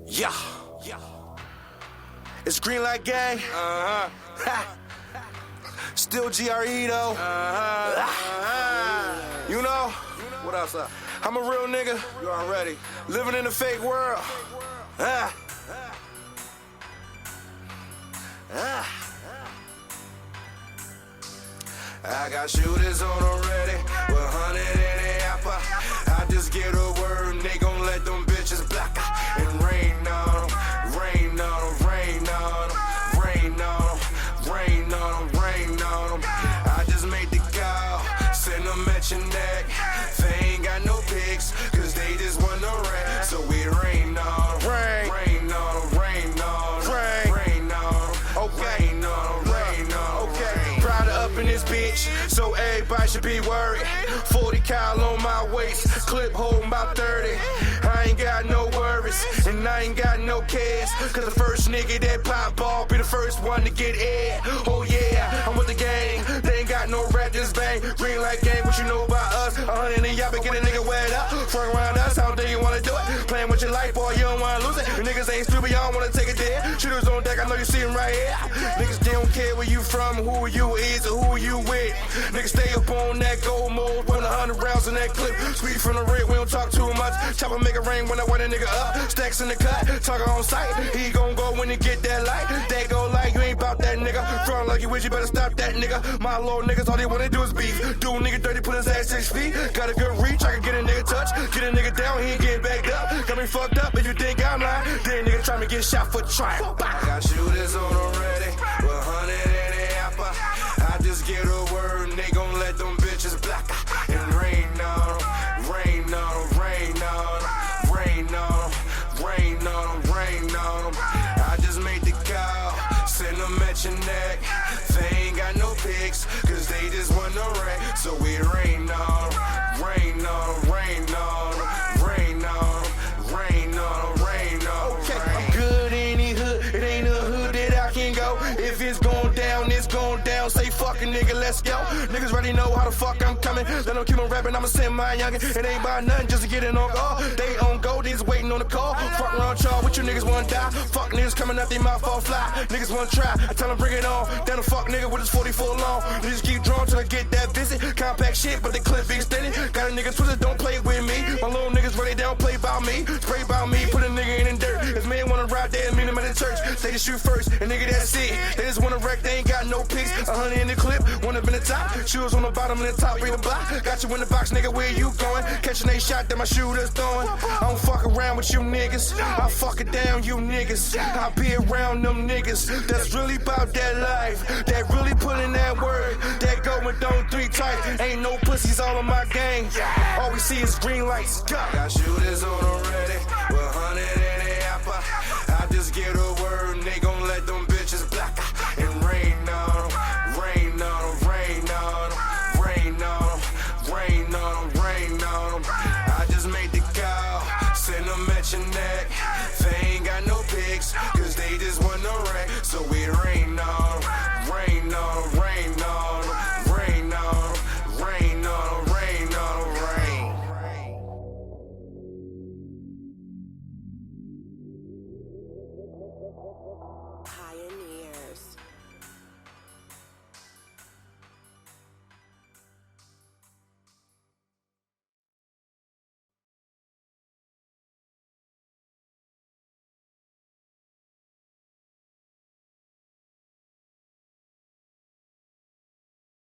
Yeah. It's Green Light Gang. Still GRE though. You know? What else up? I'm a real nigga. You already Living in a fake world. I got shooters on already with 100 in the apple. I just get a word and they gon' let them bitches block and rain on them, rain on them, rain on them, rain on them, rain on them, rain on them. I just made the call, send them at your neck. They ain't got no pics, cause they just want no rain. So we rain on them, rain on them, rain on them, rain on them, okay, rain on them, rain on them, okay. Prada up in this bitch, so everybody should be worried. 40 cal on my waist, clip holding about 30. I ain't got no worries, and I ain't got no cares. Cause the first nigga that pop ball be the first one to get air. Oh yeah, I'm with the gang, they ain't got no rap, just bang. Green Light Gang, what you know about us? 100 and y'all been getting a nigga wet up. Front around us, how do you wanna do it? Playing with your life, boy, you don't wanna lose it. You niggas ain't stupid, y'all wanna take it there. Shooters on deck, I know you see them right here. Niggas, they don't care where you from, who you is, or who you with. Niggas stay up on that gold mode, 100 rounds in that clip. Sweet from the red, we don't talk too much. Chopper make it rain when I want a nigga up. Stacks in the cut, talker on sight. He gon' go when he get that light. That go light, you ain't bout that nigga. Front like you wish, you better stop that nigga. My little niggas, all they wanna do is beef. Do a nigga dirty, put his ass 6 feet. Got a good reach, I can get a nigga touch. Get a nigga down, he ain't getting backed up. Got me fucked up if you think I'm lying. Then nigga try me get shot for trying. I got shooters on already with 100 in the apple. I just get a word and they gon' let them bitches block and rain on them, rain on them, rain on them, rain on them, rain on them, rain on them. I just made the call, send them at your neck. They ain't got no pics, cause they just want no rain. So we rain on them, rain on them, rain on them, rain on them, rain on them, rain on them. Okay, I'm good in the hood, it ain't a hood that I can go. If it's going down, it's going down. Say fucking nigga, let's go. Niggas already know how the fuck I'm coming. Let them keep on rapping, I'ma send my youngin'. It ain't about nothing just to get it on call. They on go, they just waiting on the call. Fuck around y'all, what you niggas wanna die? Fuck niggas coming up, they mouth all fly. Niggas wanna try, I tell them bring it on. Down the fuck nigga with his 44 long. Niggas keep drawing till I get that visit. Compact shit, but the clip be extended. Got a nigga twisted, don't play with me. My little niggas ready, they don't play by me. Spray by me, put a nigga in the dirt. If man wanna ride there, meet him at the church. They just shoot first, and nigga that's it. They just wanna wreck, they ain't got no pics. 100 in the clip, one up in the top. Shoes on the bottom and the top, read the block. Got you in the box, nigga, where you going? Catching a shot that my shooters throwing. I don't fuck around with you niggas. I fuck it down, you niggas. I be around them niggas. That's really about that life. That really put in that word. That going down 3 tight. Ain't no pussies all on my gang. All we see is green lights. Got shooters on already with 100 in the apple. I just get a word and they gon' let them